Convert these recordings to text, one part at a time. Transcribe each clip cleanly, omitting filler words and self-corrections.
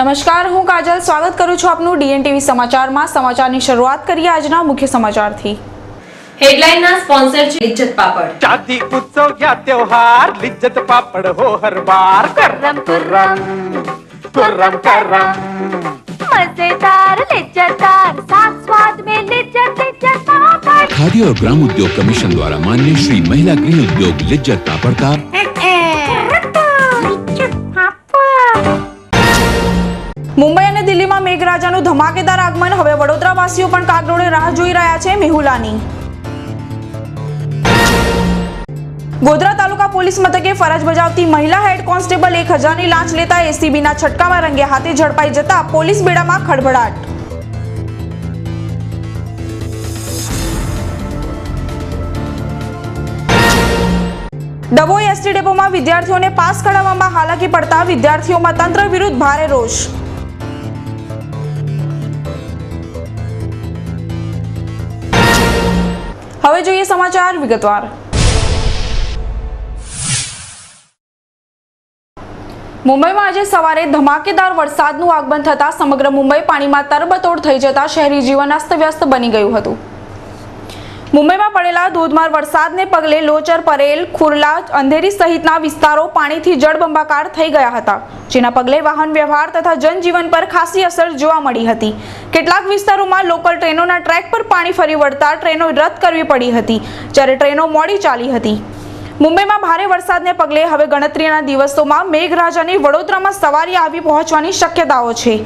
નમસ્કાર, હું કાજલ સ્વાગત કરું છું આપનું DNTV સમાચારમાં। સમાચારની શરૂઆત કરીએ આજના મુખ્ય સમાચારથી। हेडलाइनના સ્પોન્સર છે લિજ્જત પાપડ। शादी उत्सव या त्योहार लिज्जत पापड़ हो हर बार। कर्रम तुर्रम कुर्रम करम मजेदार लिज्जतदार साथ स्वाद में लिज्जत पापड़। खादी और ग्राम उद्योग कमीशन द्वारा मान्य श्री महिला गृह उद्योग लिज्जत पापड़ का મુંબઈ અને દિલ્હીમાં મેઘરાજાનું ધમાકેદાર આગમન। હવે વડોદરાવાસીઓ પણ કાગડોળે રાહ જોઈ રહ્યા છે મેહુલાની। ગોધરા તાલુકા પોલીસ મથકે ફરજ બજાવતી મહિલા હેડ કોન્સ્ટેબલ 1000ની લાંચ લેતા એસીબીના છટકામાં રંગે હાથે ઝડપાઈ જતા પોલીસ બેડામાં ખળભળાટ। ડભોઈ એસટી ડેપોમાં વિદ્યાર્થીઓને પાસ કઢાવવામાં હાલાકી પડતા વિદ્યાર્થીઓમાં તંત્ર વિરુદ્ધ ભારે રોષ। હવે જોઈએ સમાચાર વિગતવાર। મુંબઈમાં આજે સવારે ધમાકેદાર વરસાદનું આગમન થતા સમગ્ર મુંબઈ પાણીમાં તરબતોડ થઈ જતા શહેરી જીવન અસ્તવ્યસ્ત બની ગયું હતું। મુંબઈમાં પડેલા ધોધમાર વરસાદને પગલે લોચર, પરેલ, ખુરલા, અંધેરી સહિતના વિસ્તારો પાણીથી જળબંબાકાર થઈ ગયા હતા, જેના પગલે વાહન વ્યવહાર તથા જનજીવન પર ખાસી અસર જોવા મળી હતી। કેટલાક વિસ્તારોમાં લોકલ ટ્રેનોના ટ્રેક પર પાણી ફરી વળતા ટ્રેનો રદ કરવી પડી હતી, જ્યારે ટ્રેનો મોડી ચાલી હતી। મુંબઈમાં ભારે વરસાદને પગલે હવે ગણતરીના દિવસોમાં મેઘરાજાની વડોદરામાં સવારી આવી પહોંચવાની શક્યતાઓ છે।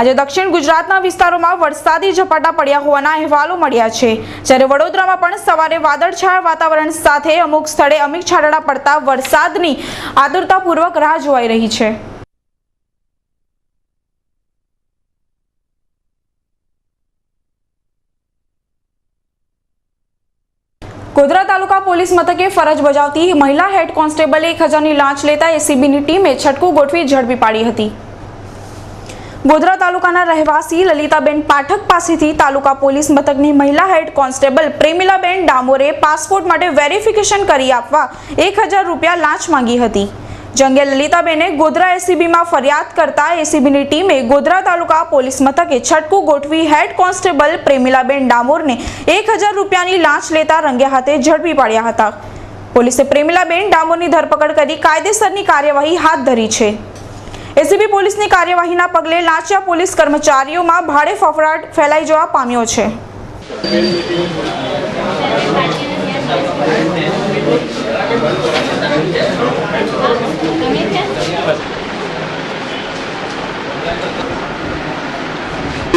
આજે દક્ષિણ ગુજરાતના વિસ્તારોમાં વરસાદી ઝપાટા પડ્યા હોવાના અહેવાલો મળ્યા છે, જ્યારે વડોદરામાં પણ સવારે વાદળછાયા વાતાવરણ સાથે અમુક સ્થળે અમીક છાંટણા પડતા વરસાદની આતુરતાપૂર્વક રાહ જોવાઈ રહી છે। ગોધરા તાલુકા પોલીસ મથકે ફરજ બજાવતી મહિલા હેડ કોન્સ્ટેબલે 1000ની લાંચ લેતા એસીબીની ટીમે છટકું ગોઠવી ઝડપી પાડી હતી। ગોધરા તાલુકાના રહેવાસી લલિતાબેન પાઠક પાસેથી તાલુકા પોલીસ મથકની મહિલા હેડ કોન્સ્ટેબલ પ્રેમિલાબેન ડામોરે પાસપોર્ટ માટે વેરિફિકેશન કરી આપવા 1000 રૂપિયા લાંચ માંગી હતી। જંગે લલિતાબેને ગોધરા એસીબીમાં ફરિયાદ કરતા એસીબીની ટીમે ગોધરા તાલુકા પોલીસ મથકે છટકું ગોઠવી હેડ કોન્સ્ટેબલ પ્રેમિલાબેન ડામોરને 1000 રૂપિયાની લાંચ લેતા રંગે હાથે ઝડપી પાડ્યા હતા। પોલીસે પ્રેમિલાબેન ડામોરની ધરપકડ કરી કાયદેસરની કાર્યવાહી હાથ ધરી છે। એસીબી પોલીસની કાર્યવાહીના પગલે લાંચિયા પોલીસ કર્મચારીઓમાં ભારે ફફડાટ ફેલાઈ જવા પામ્યો છે।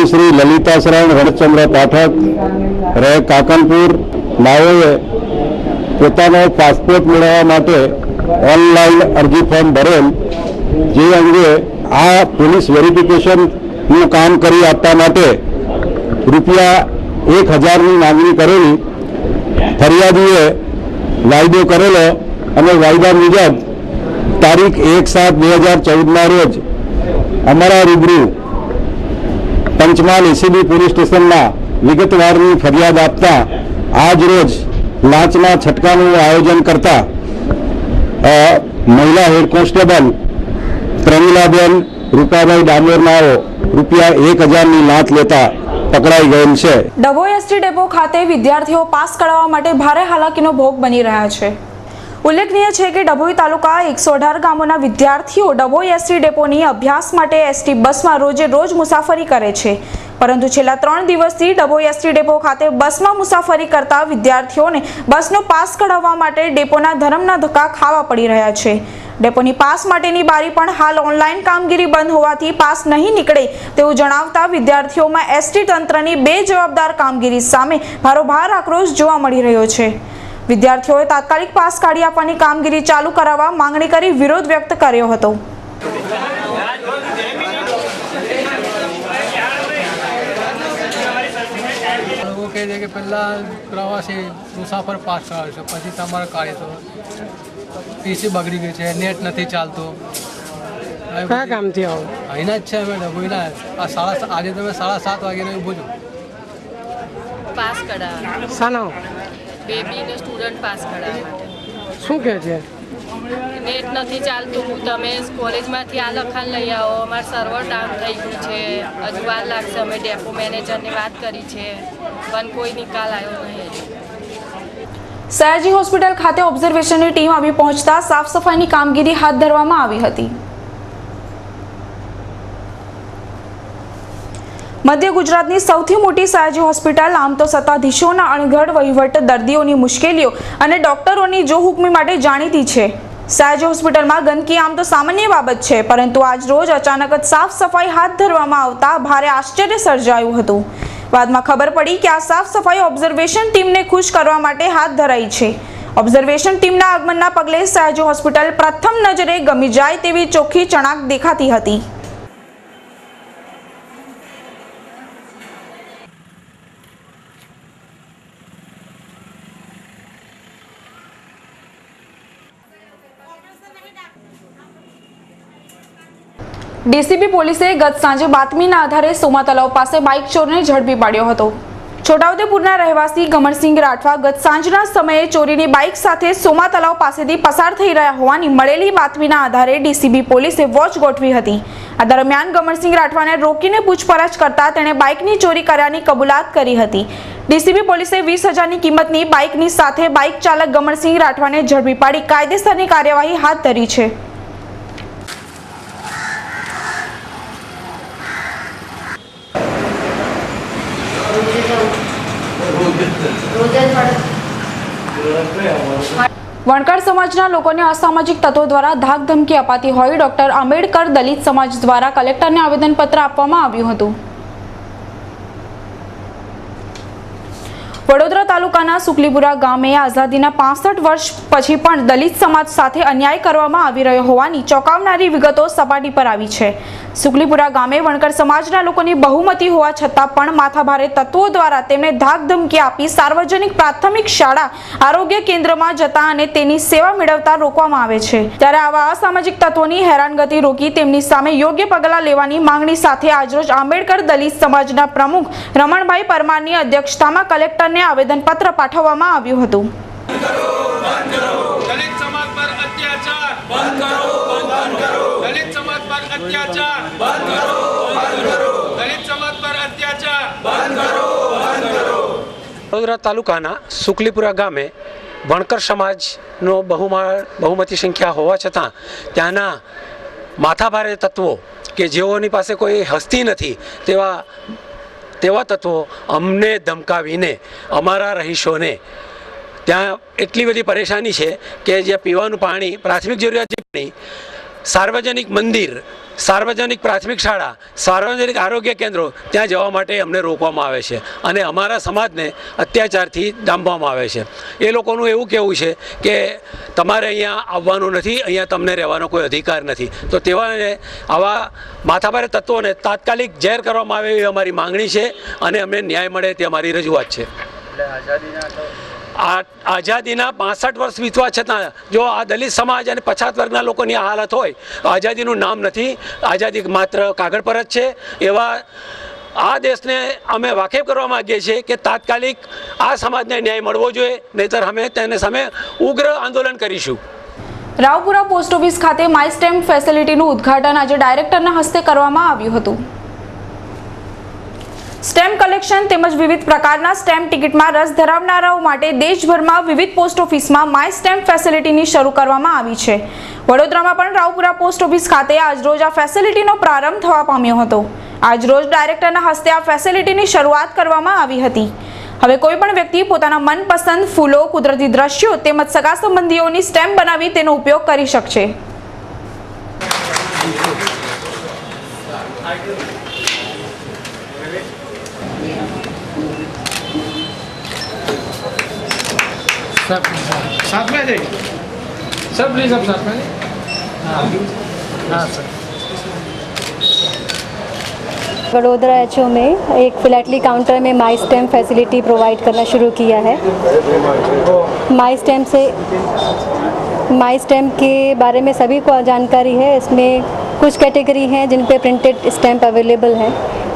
श्री ललिता शरण रणचंद्र पाठक રહે કાકનપુર નાઓએ પોતાનો પાસપોર્ટ મેળવવા માટે ઓનલાઈન અરજી ફોર્મ ભરેલ, જે અંગે આ પોલીસ વેરિફિકેશનનું કામ કરી આપવા માટે રૂપિયા 1000ની માંગણી કરેલી। ફરિયાદીએ વાયદો કરેલો અને વાયદા મુજબ તારીખ 1/7/2014ના રોજ અમારા રૂબરૂ પંચમહાલ એસીબી પોલીસ સ્ટેશનમાં વિગતવારની ફરિયાદ આપતા આજ રોજ લાંચના છટકાનું આયોજન કરતા મહિલા હેડ કોન્સ્ટેબલ પ્રેમિલાબેન રૂપાભાઈ ડામોરનાઓ રૂપિયા 1000ની લાંચ લેતા પકડાઈ ગયેલ છે। ડભોઈ એસટી ડેપો ખાતે વિદ્યાર્થીઓ પાસ કઢાવવા માટે ભારે હાલાકીનો ભોગ બની રહ્યા છે। ઉલ્લેખનીય છે કે ડભોઈ તાલુકા 118 ગામોના વિદ્યાર્થીઓ ડભોઈ એસટી ડેપોની અભ્યાસ માટે એસટી બસમાં રોજે રોજ મુસાફરી કરે છે, પરંતુ છેલ્લા 3 દિવસથી ડભોઈ એસટી ડેપો ખાતે બસમાં મુસાફરી કરતા વિદ્યાર્થીઓને બસનો પાસ કઢાવવા માટે ડેપોના ધરમના ધક્કા ખાવા પડી રહ્યા છે। ડેપોની પાસ માટેની બારી પણ હાલ ઓનલાઈન કામગીરી બંધ હોવાથી પાસ નહીં નીકળે તેવું જણાવતા વિદ્યાર્થીઓમાં એસટી તંત્રની બેજવાબદાર કામગીરી સામે ભારોભાર આક્રોશ જોવા મળી રહ્યો છે। વિદ્યાર્થીઓએ તાત્કાલિક પાસ કાઢી આપવાની કામગીરી ચાલુ કરાવવા માંગણી કરી વિરોધ વ્યક્ત કર્યો હતો। લોકો કહે છે કે પહેલાં પ્રવાસી મુસાફર પાસ કરાવશો, પછી તમારે કાઢીશું। પીસી બગડી ગઈ છે, નેટ નથી ચાલતું। કયા કામથી આવો? અહીંના જ છે મેડમ, કોઈના આજે તમે 7:30 વાગ્યાને ઊભો છો। પાસ કઢાવવા શાનો? બેબીને સ્ટુડન્ટ પાસ કઢાવવા માટે। શું કહે છે? નેટ નથી ચાલતું, તમે કોલેજમાંથી આ લખાણ લઈ આવો, અમારું સર્વર ડાઉન થઈ ગયું છે, હજુ વાર લાગશે. અમે ડેપો મેનેજરને વાત કરી છે પણ કોઈ નિકાલ આવ્યો નહીં. સયાજી હોસ્પિટલ ખાતે ઓબ્ઝર્વેશનની ટીમ આવી પહોંચતા સાફ સફાઈની કામગીરી હાથ ધરવામાં આવી હતી. મધ્ય ગુજરાતની સૌથી મોટી સયાજી હોસ્પિટલ આમ તો સત્તાધીશોના અણઘડ વહીવટ, દર્દીઓની મુશ્કેલીઓ અને ડોક્ટરોની જોહુકમી માટે જાણીતી છે. સયાજી હોસ્પિટલમાં ગંદકી આમ તો સામાન્ય બાબત છે, પરંતુ આજ રોજ અચાનક જ સાફ સફાઈ હાથ ધરવામાં આવતા ભારે આશ્ચર્ય સર્જાયું હતું. બાદમાં ખબર પડી કે આ સાફ સફાઈ ઓબ્ઝર્વેશન ટીમને ખુશ કરવા માટે હાથ ધરાઈ છે. ઓબ્ઝર્વેશન ટીમના આગમનના પગલે સયાજી હોસ્પિટલ પ્રથમ નજરે ગમી જાય તેવી ચોખ્ખી ચણાક દેખાતી હતી. ડીસીબી પોલીસે ગત સાંજે બાતમીના આધારે સોમા તલાવ પાસે બાઇક ચોરને ઝડપી પાડ્યો હતો. છોટાઉદેપુરના રહેવાસી ગમનસિંહ રાઠવા ગત સાંજના સમયે ચોરીની બાઇક સાથે સોમા તલાવ પાસેથી પસાર થઈ રહ્યા હોવાની મળેલી બાતમીના આધારે ડીસીબી પોલીસે વોચ ગોઠવી હતી. આ દરમિયાન ગમનસિંહ રાઠવાને રોકીને પૂછપરછ કરતા તેણે બાઇકની ચોરી કર્યાની કબૂલાત કરી હતી. ડીસીબી પોલીસે 20,000ની કિંમતની બાઇકની સાથે બાઇક ચાલક ગમનસિંહ રાઠવાને ઝડપી પાડી કાયદેસરની કાર્યવાહી હાથ ધરી છે. વણકર સમાજના લોકોને અસામાજિક તત્વો દ્વારા ધાકધમકી અપાતી હોય ડોક્ટર આંબેડકર દલિત સમાજ દ્વારા કલેક્ટરને આવેદનપત્ર આપવામાં આવ્યું હતું. વડોદરા તાલુકાના સુકલીપુરા ગામે આઝાદીના 65 વર્ષ પછી પણ દલિત સમાજ સાથે અન્યાય કરવામાં આવી રહ્યો હોવાની ચોંકાવનારી વિગતો સપાટી પર આવી છે. સુકલીપુરા ગામે વણકર સમાજના લોકોની બહુમતી હોવા છતાં પણ માથાભારે તત્વો દ્વારા તેમને ધાકધમકી આપી સાર્વજનિક પ્રાથમિક શાળા આરોગ્ય કેન્દ્રમાં જતા અને તેની સેવા મેળવતા રોકવામાં આવે છે. ત્યારે આવા અસામાજિક તત્વોની હેરાનગતિ રોકી તેમની સામે યોગ્ય પગલાં લેવાની માંગણી સાથે આજરોજ આંબેડકર દલિત સમાજના પ્રમુખ રમણભાઈ પરમારની અધ્યક્ષતામાં કલેક્ટરને આવેદનપત્ર પાઠવવામાં આવ્યું હતું. દલિત સમાજ પર અત્યાચાર બંધ કરો. દલિત સમાજ પર અત્યાચાર બંધ કરો. દલિત સમાજ પર અત્યાચાર બંધ કરો. વડોદરા તાલુકાના સુકલીપુરા ગામે વણકર સમાજનો બહુમતી સંખ્યા હોવા છતાં ત્યાંના માથાભારે તત્વો કે જેઓની પાસે કોઈ હસ્તી નથી તેવા તત્વો અમને ધમકાવીને અમારા રહીશોને ત્યાં એટલી બધી પરેશાની છે કે જે પીવાનું પાણી, પ્રાથમિક જરૂરિયાતની પાણી, સાર્વજનિક મંદિર, સાર્વજનિક પ્રાથમિક શાળા, સાર્વજનિક આરોગ્ય કેન્દ્રો ત્યાં જવા માટે અમને રોકવામાં આવે છે અને અમારા સમાજને અત્યાચારથી ડામવામાં આવે છે. એ લોકોનું એવું કહેવું છે કે તમારે અહીંયા આવવાનું નથી, અહીંયા તમને રહેવાનો કોઈ અધિકાર નથી. તો તેવાને આવા માથાભારે તત્વોને તાત્કાલિક જાહેર કરવામાં આવે એવી અમારી માંગણી છે અને અમને ન્યાય મળે તે અમારી રજૂઆત છે. આઝાદીના 65 વર્ષ વીતવા છતાં જો આ દલિત સમાજ અને પછાત વર્ગના લોકોની આ હાલત હોય તો આઝાદીનું નામ નથી, આઝાદી માત્ર કાગળ પર જ છે. એવા આ દેશને અમે વાકેફ કરવા માગીએ છીએ કે તાત્કાલિક આ સમાજને ન્યાય મળવો જોઈએ, નહીંતર અમે તેને સામે ઉગ્ર આંદોલન કરીશું. રાવપુરા પોસ્ટ ઓફિસ ખાતે માય સ્ટેમ્પ ફેસિલિટીનું ઉદ્ઘાટન આજે ડાયરેક્ટરના હસ્તે કરવામાં આવ્યું હતું. સ્ટેમ્પ કલેક્શન તેમજ વિવિધ પ્રકારના સ્ટેમ્પ ટિકિટમાં રસ ધરાવનારાઓ માટે દેશભરમાં વિવિધ પોસ્ટ ઓફિસમાં માય સ્ટેમ્પ ફેસિલિટીની શરૂ કરવામાં આવી છે. વડોદરામાં પણ રાવપુરા પોસ્ટ ઓફિસ ખાતે આજરોજ આ ફેસિલિટીનો પ્રારંભ થવા પામ્યો હતો. આજરોજ ડાયરેક્ટરના હસ્તે આ ફેસિલિટીની શરૂઆત કરવામાં આવી હતી. હવે કોઈ પણ વ્યક્તિ પોતાના મનપસંદ ફૂલો, કુદરતી દ્રશ્યો તેમજ સગા સંબંધીઓની સ્ટેમ્પ બનાવી તેનો ઉપયોગ કરી શકશે. साथ में जाइए सर, प्लीज आप साथ में. हाँ सर. वडोदरा एचओ में एक फ्लैटली काउंटर में माई स्टैम्प फैसिलिटी प्रोवाइड करना शुरू किया है. माई स्टैम्प के बारे में सभी को जानकारी है. इसमें कुछ कैटेगरी हैं जिन पे प्रिंटेड स्टैम्प अवेलेबल हैं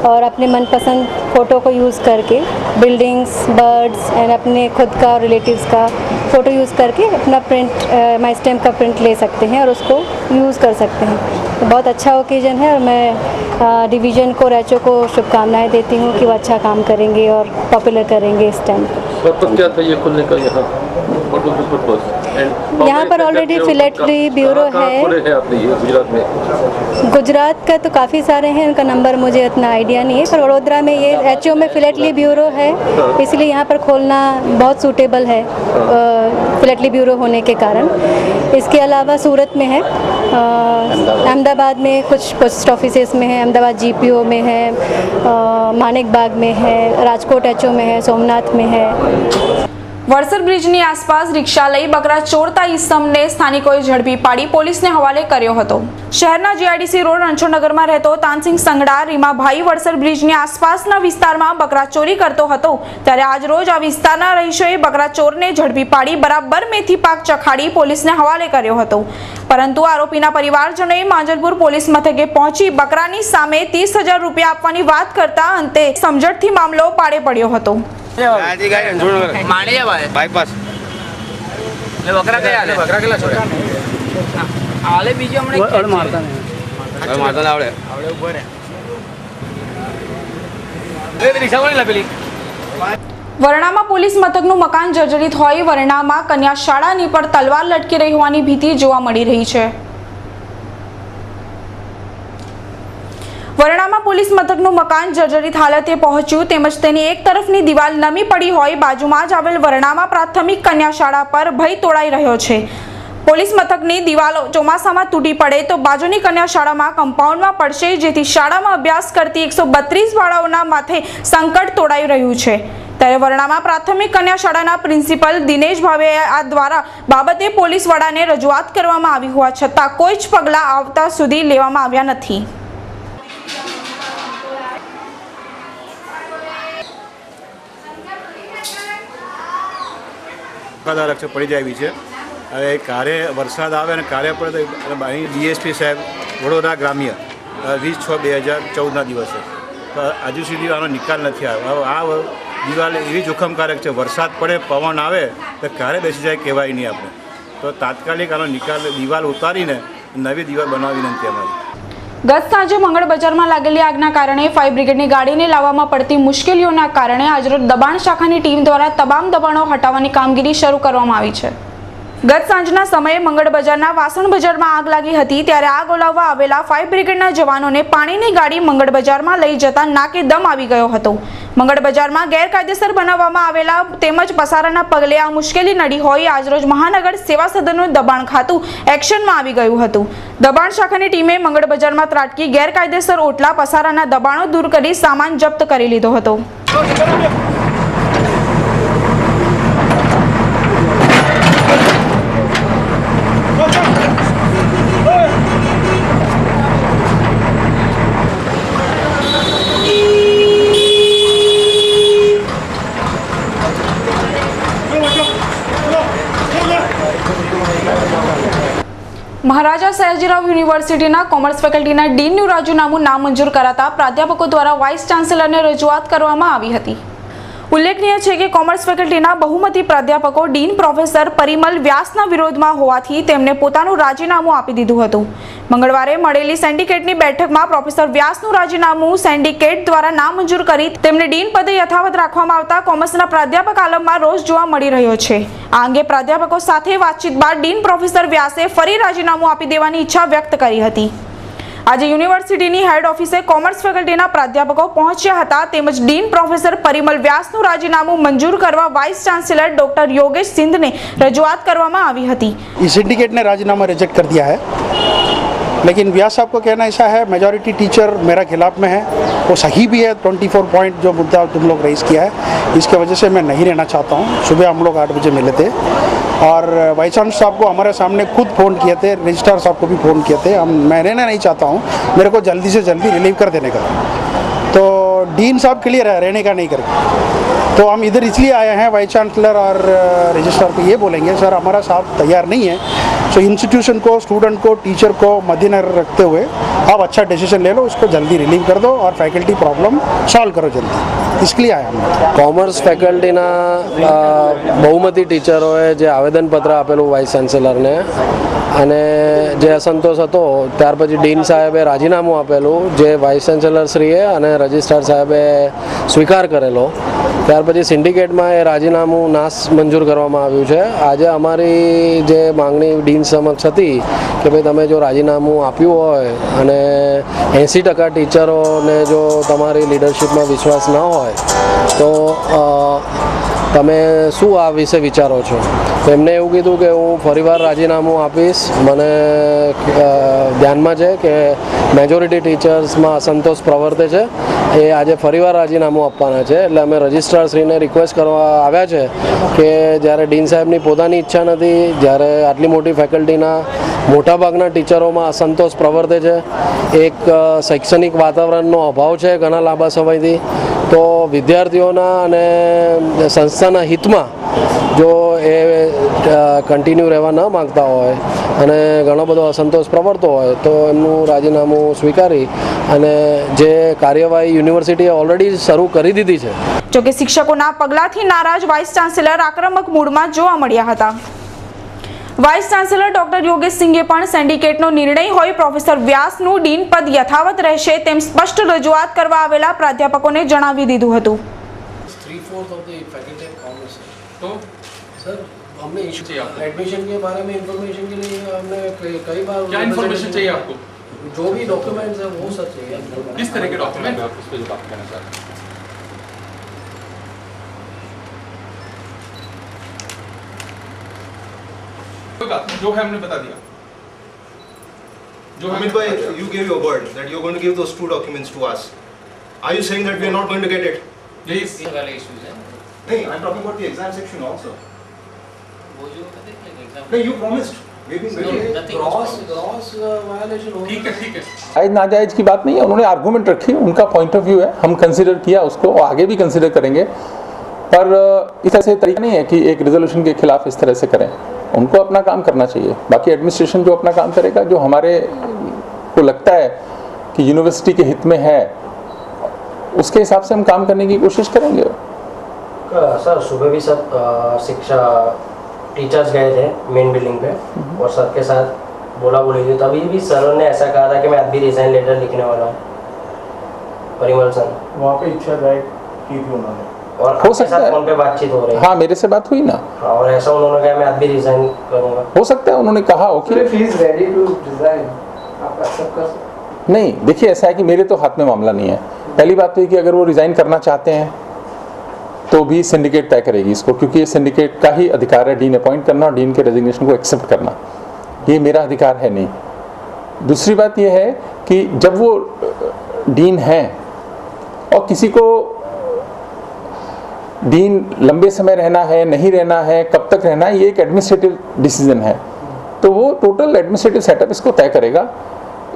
और अपने मनपसंद फ़ोटो को यूज़ करके बिल्डिंग्स, बर्ड्स एंड अपने खुद का और रिलेटिव्स का फ़ोटो यूज़ करके अपना प्रिंट माई स्टैम्प का प्रिंट ले सकते हैं और उसको यूज़ कर सकते हैं। तो बहुत अच्छा ओकेजन है और मैं डिवीज़न को एचओ को शुभकामनाएं देती हूँ कि वो अच्छा काम करेंगे और पॉपुलर करेंगे इस स्टैम्प को। क्या था ये खुलने का यहाँ यहाँ पर ऑलरेडी फिलेटरी ब्यूरो है। गुजरात में? गुजरात का तो काफ़ी सारे हैं, उनका नंबर मुझे इतना आइडिया नहीं है, पर वडोदरा में ये एचओ में फिलेटरी ब्यूरो है, इसलिए यहाँ पर खोलना बहुत सूटेबल है फिलेटरी ब्यूरो होने के कारण। इसके अलावा सूरत में है, अहमदाबाद में कुछ पोस्ट ऑफिसेस में है, अहमदाबाद जीपीओ में है, मानिक बाग में है, राजकोट एचओ में है, सोमनाथ में है। વરસદ બ્રિજની આસપાસ રિક્ષા લઈ બકરા ચોરતા ઈસમને સ્થાનિકોએ ઝડપી પાડી પોલીસને હવાલે કર્યો હતો। શહેરના જીઆઈડીસી રોડ રણછોડનગરમાં રહેતો તાનસિંહ સંગડા રીમાભાઈ વરસદ બ્રિજની આસપાસના વિસ્તારમાં બકરા ચોરી કરતો હતો, ત્યારે આજ રોજ આ વિસ્તારના રહીશોએ બકરા ચોરને ઝડપી પાડી બરાબર મેથી પાક ચખાડી પોલીસને હવાલે કર્યો હતો। પરંતુ આરોપીના પરિવારજનોએ માંજલપુર પોલીસ મથકે પહોંચી બકરાની સામે 30,000 રૂપિયા આપવાની વાત કરતા અંતે સમજણથી મામલો પાડે પડ્યો હતો। બાયપાસ બકરા કયા આલે? બકરા કેટલા છોડ્યા? આલે બીજો હમણે મારતા આવડે ઉભો રે એ રિક્ષા કોની લાપેલી? વરણામાં પોલીસ મથકનું મકાન જર્જરિત હોય વરણામાં કન્યા શાળાની પર તલવાર લટકી રહી હોવાની ભીતિ જોવા મળી રહી છે। વરણામાં પોલીસ મથકનું મકાન જર્જરિત હાલતે પહોંચ્યું તેમજ તેની એક તરફની દિવાલ નમી પડી હોય બાજુમાં જ આવેલ વરણામાં પ્રાથમિક કન્યા શાળા પર ભય તોડાઈ રહ્યો છે। પોલીસ મથકની દિવાલો ચોમાસામાં તૂટી પડે તો બાજુની કન્યા શાળામાં કમ્પાઉન્ડમાં પડશે, જેથી શાળામાં અભ્યાસ કરતી 132 બાળાઓના માથે સંકટ તોડાઈ રહ્યું છે। ત્યારે વરણામાં પ્રાથમિક કન્યા શાળાના પ્રિન્સિપલ દિનેશ ભાવે આ દ્વારા બાબતે પોલીસ વડાને રજૂઆત કરવામાં આવી હોવા છતાં કોઈ જ પગલાં આવતા સુધી લેવામાં આવ્યા નથી। ધોકાદારક છે, પડી જાય એવી છે। હવે કારે વરસાદ આવે અને કારે પડે તો અહીં ડીએસપી સાહેબ વડોદરા ગ્રામ્ય 20/6/2014ના દિવસે હજુ સુધી આનો નિકાલ નથી આવ્યો। આ દિવાલ એવી જોખમકારક છે, વરસાદ પડે પવન આવે તો કારે બેસી જાય કહેવાય નહીં આપણે, તો તાત્કાલિક આનો નિકાલ દિવાલ ઉતારીને નવી દિવાલ બનાવવા વિનંતી અમારી। ગત સાંજે મંગળ બજારમાં લાગેલી આગના કારણે ફાયર બ્રિગેડની ગાડીને લાવવામાં પડતી મુશ્કેલીઓના કારણે આજરોજ દબાણ શાખાની ટીમ દ્વારા તમામ દબાણો હટાવવાની કામગીરી શરૂ કરવામાં આવી છે। ગત સાંજના સમયે મંગળ બજારના વાસણ બજારમાં આગ લાગી હતી, ત્યારે આગ ઓલાવવા આવેલા ફાયર બ્રિગેડના જવાનોને પાણીની ગાડી મંગળ બજારમાં લઈ જતા નાકે દમ આવી ગયો હતો। મંગળ બજારમાં ગેરકાયદેસર બનાવવામાં આવેલા તેમજ પસારાના પગલે આ મુશ્કેલી નડી હોય આજરોજ મહાનગર સેવા સદનનું દબાણ ખાતું એક્શનમાં આવી ગયું હતું। દબાણ શાખાની ટીમે મંગળ બજારમાં ત્રાટકી ગેરકાયદેસર ઓટલા પસારાના દબાણો દૂર કરી સામાન જપ્ત કરી લીધો હતો। મહારાજા સયાજીરાવ યુનિવર્સિટીના કોમર્સ ફેકલ્ટીના ડીનનું રાજીનામું નામંજૂર કરાતા પ્રાધ્યાપકો દ્વારા વાઇસ ચાન્સેલરને રજૂઆત કરવામાં આવી હતી। ઉલ્લેખનીય છે કે કોમર્સ ફેકલ્ટીના બહુમતી પ્રાધ્યાપકો ડીન પ્રોફેસર પરિમલ વ્યાસના વિરોધમાં હોવાથી તેમણે પોતાનું રાજીનામું આપી દીધું હતું। મંગળવારે મળેલી સિન્ડિકેટની બેઠકમાં પ્રોફેસર વ્યાસનું રાજીનામું સિન્ડિકેટ દ્વારા નામંજૂર કરી તેમને ડીન પદે યથાવત રાખવામાં આવતા કોમર્સના પ્રાધ્યાપક આલમમાં રોષ જોવા મળી રહ્યો છે। આ અંગે પ્રાધ્યાપકો સાથે વાતચીત બાદ ડીન પ્રોફેસર વ્યાસે ફરી રાજીનામું આપી દેવાની ઈચ્છા વ્યક્ત કરી હતી। આજે યુનિવર્સિટીની હેડ ઓફિસે કોમર્સ ફેકલ્ટીના પ્રાધ્યાપકો પહોંચ્યા હતા તેમજ ડીન પ્રોફેસર પરિમલ વ્યાસનું રાજીનામું મંજૂર કરવા વાઇસ ચાન્સેલર ડોક્ટર યોગેશ સિંધને રજૂઆત કરવામાં આવી હતી। इस सिंडिकेट ने राजीनामा रिजेक्ट कर दिया है, लेकिन व्यास साहब को कहना ऐसा है मेजॉरिटी टीचर मेरा खिलाफ में है, वो सही भी है। 24 पॉइंट जो मुद्दा तुम लोग रेज किया है इसके वजह से मैं नहीं रहना चाहता हूँ। सुबह हम लोग 8 बजे मिले थे और वाइस चांसलर साहब को हमारे सामने खुद फ़ोन किए थे, रजिस्ट्रार साहब को भी फ़ोन किए थे। मैं रहना नहीं चाहता हूँ, मेरे को जल्दी से जल्दी रिलीव कर देने का। तो डीन साहब क्लियर है रहने का नहीं करके, तो हम इधर इसलिए आए हैं वाइस चांसलर और रजिस्ट्रार को ये बोलेंगे सर हमारा साहब तैयार नहीं है सो इंस्टीट्यूशन को, स्टूडेंट को, टीचर को मद्देनजर रखते हुए आप अच्छा डिसीजन ले लो, उसको जल्दी रिलीव कर दो और फैकल्टी प्रॉब्लम सॉल्व करो जल्दी, इसके लिए आया हम। કોમર્સ ફેકલ્ટીના બહુમતી ટીચરોએ જે આવેદનપત્ર આપેલું વાઇસ ચાન્સેલરને અને જે અસંતોષ હતો ત્યાર પછી ડીન સાહેબે રાજીનામું આપેલું, જે વાઇસ ચાન્સેલરશ્રીએ અને રજિસ્ટ્રાર સાહેબે સ્વીકાર કરેલો, ત્યાર પછી સિન્ડિકેટમાં એ રાજીનામું નાશ મંજૂર કરવામાં આવ્યું છે। આજે અમારી જે માંગણી ડીન સમક્ષ હતી કે ભાઈ તમે જો રાજીનામું આપ્યું હોય અને 80% ટીચરોને જો તમારી લીડરશિપમાં વિશ્વાસ ન હોય તો તમે શું આ વિશે વિચારો છો? તો એમને એવું કીધું કે હું ફરીવાર રાજીનામું આપીશ, મને ધ્યાનમાં છે કે મેજોરિટી ટીચર્સમાં અસંતોષ પ્રવર્તે છે, એ આજે ફરીવાર રાજીનામું આપવાના છે। એટલે અમે રજિસ્ટ્રારશ્રીને રિક્વેસ્ટ કરવા આવ્યા છે કે જ્યારે ડીન સાહેબની પોતાની ઈચ્છા નથી, જ્યારે આટલી મોટી ફેકલ્ટીના મોટાભાગના ટીચરોમાં અસંતોષ પ્રવર્તે છે, એક શૈક્ષણિક વાતાવરણનો અભાવ છે ઘણા લાંબા સમયથી, તો વિદ્યાર્થીઓના અને સંસ્થાના હિતમાં જો એ કન્ટિન્યુ રહેવા ન માગતા હોય અને ઘણો બધો અસંતોષ પ્રવર્તતો હોય તો એમનું રાજીનામું સ્વીકારી અને જે કાર્યવાહી યુનિવર્સિટીએ ઓલરેડી શરૂ કરી દીધી છે। જોકે શિક્ષકોના પગલાંથી નારાજ વાઇસ ચાન્સેલર આક્રમક મૂડમાં જોવા મળ્યા હતા। વાઇસ ચાન્સેલર ડોક્ટર યોગેશ સિંઘે પણ સિન્ડિકેટનો નિર્ણય હોય પ્રોફેસર વ્યાસનું ડીન પદ યથાવત રહેશે તેમ સ્પષ્ટ રજૂઆત કરવા આવેલા પ્રાધ્યાપકોને જણાવી દીધું હતું। 3/4 of the faculty of commerce. तो सर हमने इशू चाहिए आपको एडमिशन के बारे में इंफॉर्मेशन के लिए हमने कई बार क्या इंफॉर्मेशन चाहिए आपको? जो भी डॉक्यूमेंट्स है वो सब चाहिए। किस तरह के डॉक्यूमेंट आप उस पर जो बात करना चाहते हैं? जो है हमने बता दिया। जो Amit bhai, you gave your word that you're going to give those 2 documents to us. Are you saying that we are not going to get it? Yes. No, I'm talking about the exam section also. No, you promised. Gross violation हो। ठीक है। जायज नाजायज की बात नहीं है, उन्होंने आर्गूमेंट रखी, उनका पॉइंट ऑफ व्यू है, हम कंसिडर किया उसको और आगे भी कंसिडर करेंगे, पर इस तरह से तरीका नहीं है कि एक रिजोल्यूशन के खिलाफ इस तरह से करें। उनको अपना काम करना चाहिए, बाकी एडमिनिस्ट्रेशन जो अपना काम करेगा, जो हमारे को लगता है कि यूनिवर्सिटी के हित में है उसके हिसाब से हम काम करने की कोशिश करेंगे। सर सुबह भी सब शिक्षा टीचर्स गए थे मेन बिल्डिंग पे और सर के साथ बोला बोली थी, तभी भी सर ने ऐसा कहा था कि मैं अभी रिजाइन लेटर लिखने वाला हूँ। परिमल सर वहाँ पे इच्छा जाहिर की थी उन्होंने, और हो सकता है फोन पे बातचीत हो रही है। हाँ, मेरे से बात हुई ना। हाँ, और ऐसा उन्होंने कहा मैं अभी रिजाइन करूँगा। हो सकता है उन्होंने कहा हो कि रेडी टू रिजाइन, आप एक्सेप्ट कर सकते? नहीं, देखिए ऐसा है कि मेरे तो हाथ में मामला नहीं है। पहली बात तो ये कि अगर वो रिज़ाइन करना चाहते हैं तो भी सिंडिकेट तय करेगी इसको, क्योंकि ये सिंडिकेट का ही अधिकार है डीन अपॉइंट करना और डीन के रेजिग्नेशन को एक्सेप्ट करना, ये मेरा अधिकार है नहीं। दूसरी बात ये है कि जब वो डीन हैं और किसी को डीन लंबे समय रहना है, नहीं रहना है, कब तक रहना है, ये एक एडमिनिस्ट्रेटिव डिसीजन है, तो वो टोटल एडमिनिस्ट्रेटिव सेटअप इसको तय करेगा।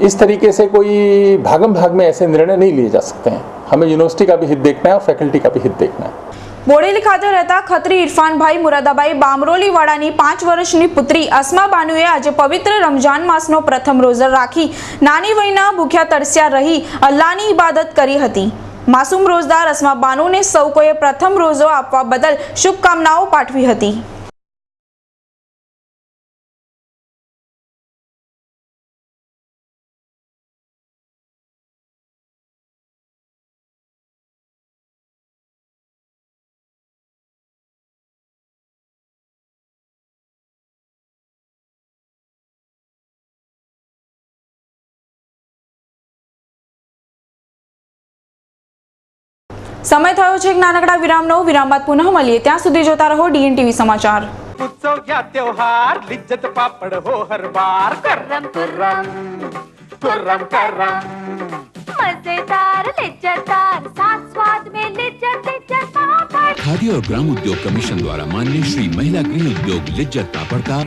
इस तरीके से कोई भागम भाग में ऐसे निर्णय नहीं लिए जा सकते हैं। हमें यूनिवर्सिटी का भी हित देखना है और फैकल्टी का भी हित देखना है। બોડેલી ખાતે રહેતા ખત્રી ઇરફાનભાઈ મુરાદાબાઈ બામરોલીવાળાની 5 વર્ષની પુત્રી અસ્મા બાનુએ આજે પવિત્ર રમજાન માસનો પ્રથમ રોઝા રાખી નાની વયના ભૂખ્યા તરસ્યા રહી અલ્લાહની ઇબાદત કરી હતી। માસૂમ રોઝદાર અસ્મા બાનુને સૌ કોઈએ પ્રથમ રોઝો આપવા બદલ શુભકામનાઓ પાઠવી હતી। समय થયો છે એક નાનકડા વિરામનો। વિરામ બાદ પુનઃ મળીએ, ત્યાં સુધી જોતા રહો DNTV સમાચાર। उत्सव या त्योहार लिज्जत पापड़ हो हर बार। कुर्रम कुर्रम कुर्रम करम मजेदार लिज्जतदार साथ स्वाद में लिज्जत लिज्जत पापड़। खादी और ग्राम उद्योग कमीशन द्वारा माननीय श्री महिला गृह उद्योग लिज्जत पापड़ का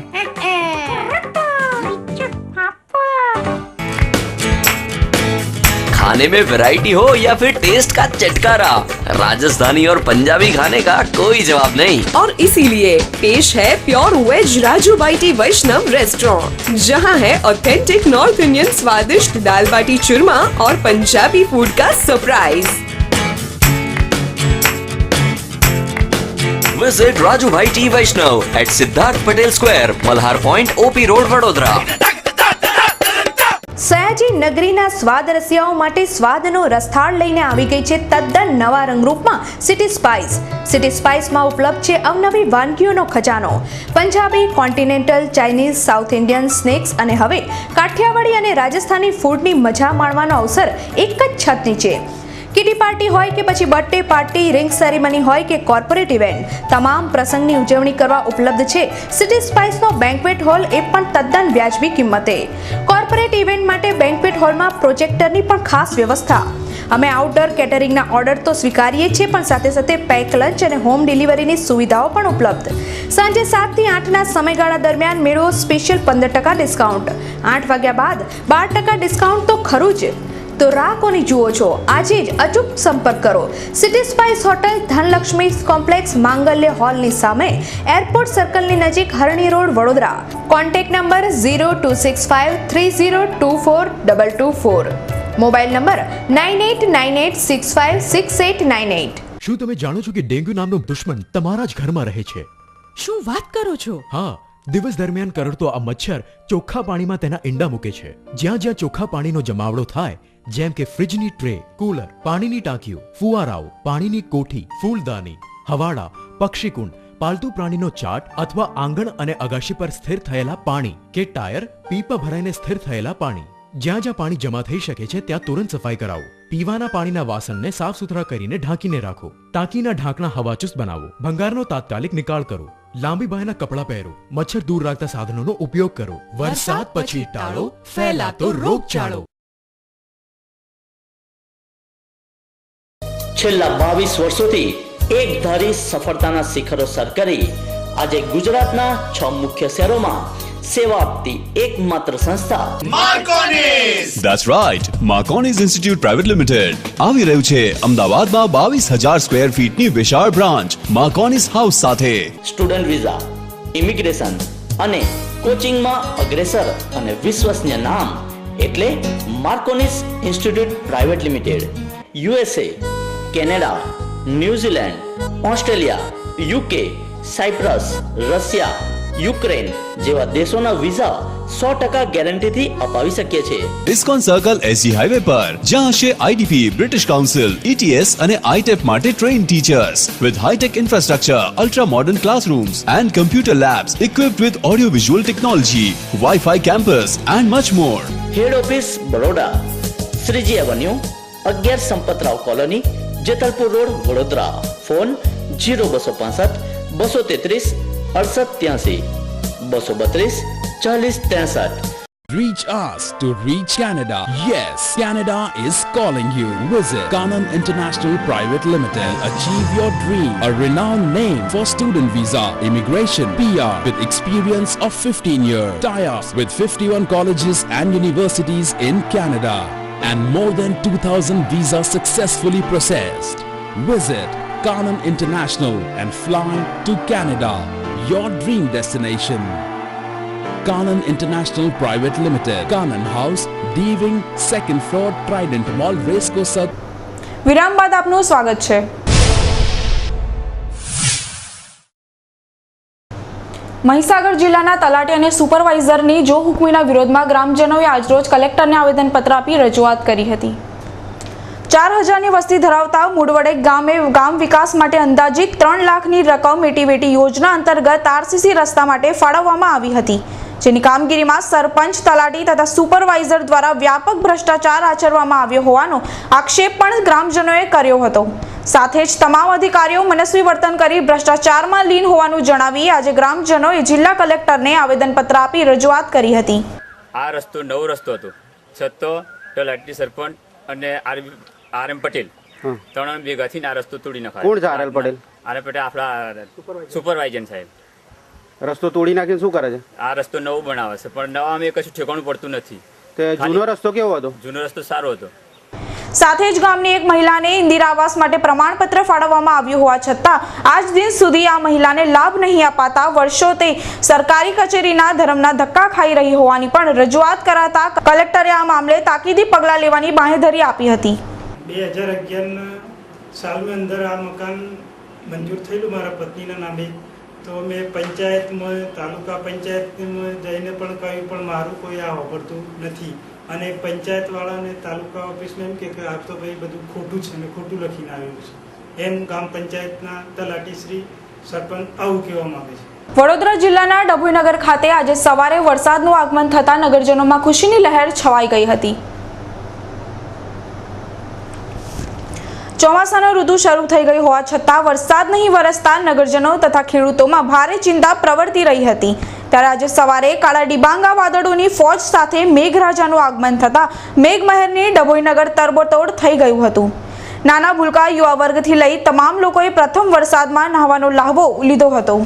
खाने में वैरायटी हो या फिर टेस्ट का चटकारा, राजस्थानी और पंजाबी खाने का कोई जवाब नहीं। और इसीलिए पेश है प्योर वेज राजू बाटी वैष्णव रेस्टोरेंट, जहां है ऑथेंटिक नॉर्थ इंडियन स्वादिष्ट दाल बाटी चूरमा और पंजाबी फूड का surprise. Visit Raju bhai T Vaishnav at Siddharth Patel square, Malhar point, OP road, Vadodara. સયાજી નગરીના સ્વાદ રસિયાઓ માટે સ્વાદનો રસથાળ લઈને આવી ગઈ છે તદ્દન નવા રંગરૂપમાં સિટી સ્પાઇસ. સિટી સ્પાઇસમાં ઉપલબ્ધ છે અવનવી વાનગીઓનો ખજાનો. Punjabi, continental, Chinese, south Indian, snacks અને હવે કાઠિયાવાડી અને રાજસ્થાની ફૂડની મજા માણવાનો અવસર એક જ છત નીચે. કિટી પાર્ટી હોય કે પછી બર્થડે પાર્ટી, રિંગ સેરેમની હોય કે કોર્પોરેટ ઇવેન્ટ, તમામ પ્રસંગની ઉજવણી કરવા ઉપલબ્ધ છે સિટી સ્પાઇસનો બેન્ક્વેટ હોલ, એ પણ તદ્દન વ્યાજબી કિંમતે. કોર્પોરેટ ઇવેન્ટ માટે બેન્ક્વેટ હોલમાં પ્રોજેક્ટરની પણ ખાસ વ્યવસ્થા. અમે આઉટડોર કેટરિંગના ઓર્ડર તો સ્વીકારીએ છીએ, પણ સાથે સાથે પેક લંચ અને હોમ ડિલિવરીની સુવિધાઓ પણ ઉપલબ્ધ. સાંજે 7 થી 8ના સમયગાળા દરમિયાન મેળવો સ્પેશિયલ 15% ડિસ્કાઉન્ટ. 8 વાગ્યા બાદ 12% ડિસ્કાઉન્ટ તો ખરું જ. તો રાહ કોની જુઓ છો? આજે જ અચૂક સંપર્ક કરો. City spice hotel, Dhanlaxmi complex, Mangalya હોલની સામે, એરપોર્ટ સર્કલની નજીક, Harni road, Vadodara. Contact number 026530242224. Mobile number 9898656898. શું તમે જાણો છો કે ડેન્ગ્યુ નામનો દુશ્મન તમારા જ ઘરમાં રહે છે? શું વાત કરો છો? હા, દિવસ દરમિયાન કરડતો આ મચ્છર ચોખ્ખા પાણીમાં તેના ઈંડા મૂકે છે. જ્યાં જ્યાં ચોખ્ખા પાણીનો જમાવડો થાય, જેમ કે ફ્રિજની ટ્રે, કુલર, પાણીની ટાંકીઓ, ફુવારાઓ, પાણીની કોઠી, ફૂલદાની, હવાડા, પક્ષીકુંડ, પાલતુ પ્રાણીનો ચાટ અથવા આંગણ અને અગાશી પર સ્થિર થયેલા પાણી કે ટાયર, પીપા ભરાઈને સ્થિર થયેલા પાણી, જ્યાં જ્યાં પાણી જમા થઈ શકે છે ત્યાં તુરંત સફાઈ કરાવો. પીવાના પાણીના વાસણને સાફ સુથરા કરીને ઢાંકીને રાખો. ટાંકીના ઢાંકણા હવાચુસ્ત બનાવો. ભંગારનો તાત્કાલિક નિકાલ કરો. લાંબી બાયના કપડાં પહેરો. મચ્છર દૂર રાખતા સાધનોનો ઉપયોગ કરો. વરસાદ પછી ટાળો ફેલાતો રોગચાળો. છેલ્લા 22 વર્ષોથી એકધારી સફળતાના શિખરો સર કરી આજે ગુજરાતના 6 મુખ્ય શહેરોમાં સેવા આપતી એકમાત્ર સંસ્થા માર્કોનિસ. That's right, Marconis Institute Private Limited આવી રહ્યું છે અમદાવાદમાં 22,000 સ્ક્વેર ફીટની વિશાળ બ્રાન્ચ માર્કોનિસ હાઉસ સાથે. સ્ટુડન્ટ વિઝા, ઇમિગ્રેશન અને કોચિંગમાં અગ્રેસર અને વિશ્વસનીય નામ એટલે Marconis institute private limited. USA, Canada, New Zealand, Australia, UK, Cyprus, Russia, Ukraine જેવા દેશોના વિઝા 100% ગેરંટીથી અપાવી શકીએ છીએ. ઇસ્કોન સર્કલ SG હાઈવે પર, જ્યાં હશે IDP, બ્રિટિશ કાઉન્સિલ, ETS અને ITEP માટે trained teachers with hi-tech infrastructure, ultra modern classrooms and computer labs equipped with audio visual technology, wifi campus and much more. Head office Baroda, Shriji avenue, 11 Sampatrao colony, Jetalpur road, Vadodara. Phone 0265 233 6883 232 4063. Reach us to reach Canada. Yes, Canada is calling you. Visit Kanan International Private Limited. Achieve your dream. A renowned name for student visa, immigration, PR with experience of 15 years. Tie-ups with 51 colleges and universities in Canada. And more than 2,000 visas successfully processed. Visit Kanan International and fly to Canada. Your dream destination. Kanan International Private Limited, Kanan House, D-Wing, 2nd floor, Trident Mall, Racecourse. વિરામ બાદ આપનું સ્વાગત છે. મહીસાગર જિલ્લાના તલાટી અને સુપરવાઇઝરની જો હુકમીના વિરોધમાં ગ્રામજનોએ આજરોજ કલેક્ટરને આવેદનપત્ર આપી રજૂઆત કરી હતી. 4000ની વસ્તી ધરાવતા મુડવડે ગામે ગામ વિકાસ માટે અંદાજિત 3 લાખની રકમ એટીવેટી યોજના અંતર્ગત RCC રસ્તા માટે ફાળવવામાં આવી હતી, જેની કામગીરીમાં સરપંચ, તલાટી તથા સુપરવાઇઝર દ્વારા વ્યાપક ભ્રષ્ટાચાર આચરવામાં આવ્યો હોવાનો આક્ષેપ પણ ગ્રામજનોએ કર્યો હતો. સાથે જ તમામ અધિકારીઓ મનસ્વી વર્તન કરી ભ્રષ્ટાચારમાં લીન હોવાનું જણાવી આજે ગ્રામજનોએ જિલ્લા કલેક્ટરને આવેદનપત્ર આપી રજૂઆત કરી હતી. આ રસ્તો નવો રસ્તો હતો, છતાં તલાટી, સરપંચ અને RM પટેલ ત્રણ ભેગાથી આ રસ્તો તોડી નાખ્યો. કોણ છે RM પટેલ? RM પટેલ આપણા સુપરવાઇઝર સાહેબ. રસ્તો તોડી નાખીને શું કરે છે? આ રસ્તો નવો બનાવે છે, પણ નવા અમે કશું ઠેકાણું પડતું નથી. તે જૂનો રસ્તો કેવો હતો? જૂનો રસ્તો સારો હતો. સાથે જ ગામની એક મહિલાને ઇન્દિરા આવાસ માટે પ્રમાણપત્ર ફાળવવામાં આવ્યું હોવા છતાં આજ દિન સુધી આ મહિલાને લાભ નહીં અપાતા વર્ષોથી સરકારી કચેરીના ધર્મના ધક્કા ખાઈ રહી હોવાની પણ રજૂઆત કરાતા કલેક્ટરે આ મામલે તાકીદી પગલાં લેવાની બાંહેધરી આપી હતી. 2011 સાલની અંદર આ મકાન મંજૂર થયેલું મારા પત્નીના નામે, તો મેં પંચાયતમાં તાલુકા પંચાયતમાં જઈને પણ કહ્યું, પણ મારું કોઈ આ વાપરતું નથી. અને પંચાયતવાળાને તાલુકા ઓફિસમાં એમ કે આ તો ભાઈ બધું ખોટું છે અને ખોટું લખીને આવેલું છે એમ ગ્રામ પંચાયતના તલાટીશ્રી સરપંચ આવું કહેવા માંગે છે. વડોદરા જિલ્લાના ડભોઈનગર ખાતે આજે સવારે વરસાદનું આગમન થતાં નગરજનોમાં ખુશીની લહેર છવાઈ ગઈ હતી. ચોમાસાનો ઋતુ શરૂ થઈ ગઈ હોવા છતાં વરસાદ નહીં વરસતા નગરજનો તથા ખેડૂતોમાં ભારે ચિંતા પ્રવર્તી રહી હતી. ત્યારે આજે સવારે કાળા ડિબાંગા વાદળોની ફોજ સાથે મેઘરાજાનું આગમન થતાં મેઘમહેરની ડભોઈનગર તરબોતોડ થઈ ગયું હતું. નાના ભૂલકા યુવા વર્ગથી લઈ તમામ લોકોએ પ્રથમ વરસાદમાં નહાવાનો લહાવો લીધો હતો.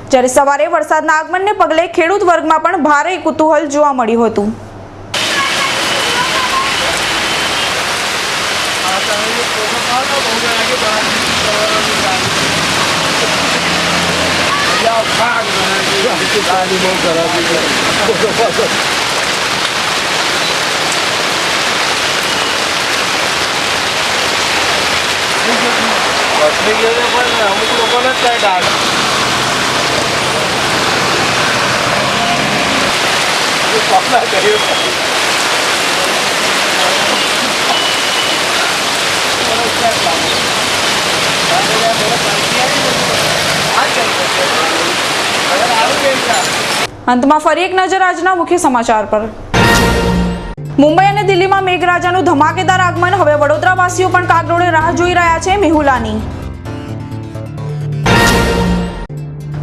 જ્યારે સવારે વરસાદના આગમનને પગલે ખેડૂત વર્ગમાં પણ ભારે કુતૂહલ જોવા મળ્યું હતું. અમુક લોકોને જ ડાળ અંતમાં ફરી એક નજર આજના મુખ્ય સમાચાર પર. મુંબઈ અને દિલ્હીમાં મેઘરાજાનું ધમાકેદાર આગમન. હવે વડોદરાવાસીઓ પણ કાગડોળે રાહ જોઈ રહ્યા છે મેહુલાની.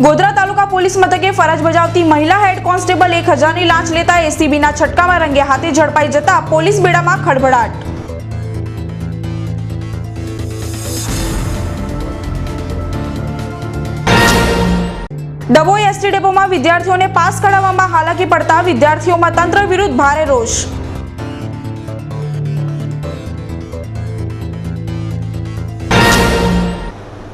ગોધરા તાલુકા પોલીસ મથકે ફરજ બજાવતી મહિલા હેડ કોન્સ્ટેબલ 1000ની લાંચ લેતા એસીબીના છટકામાં રંગે હાથે ઝડપાઈ જતા પોલીસ બેડામાં ખળભળાટ. ડભોઈ એસટી ડેપોમાં વિદ્યાર્થીઓને પાસ કઢાવવામાં હાલાકી પડતા વિદ્યાર્થીઓમાં તંત્ર વિરુદ્ધ ભારે રોષ.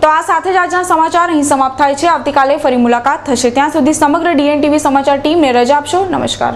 તો આ સાથે જ આજના સમાચાર અહીં સમાપ્ત થાય છે. આવતીકાલે ફરી મુલાકાત થશે. ત્યાં સુધી સમગ્ર DN TV સમાચાર ટીમને રજા આપશો. નમસ્કાર.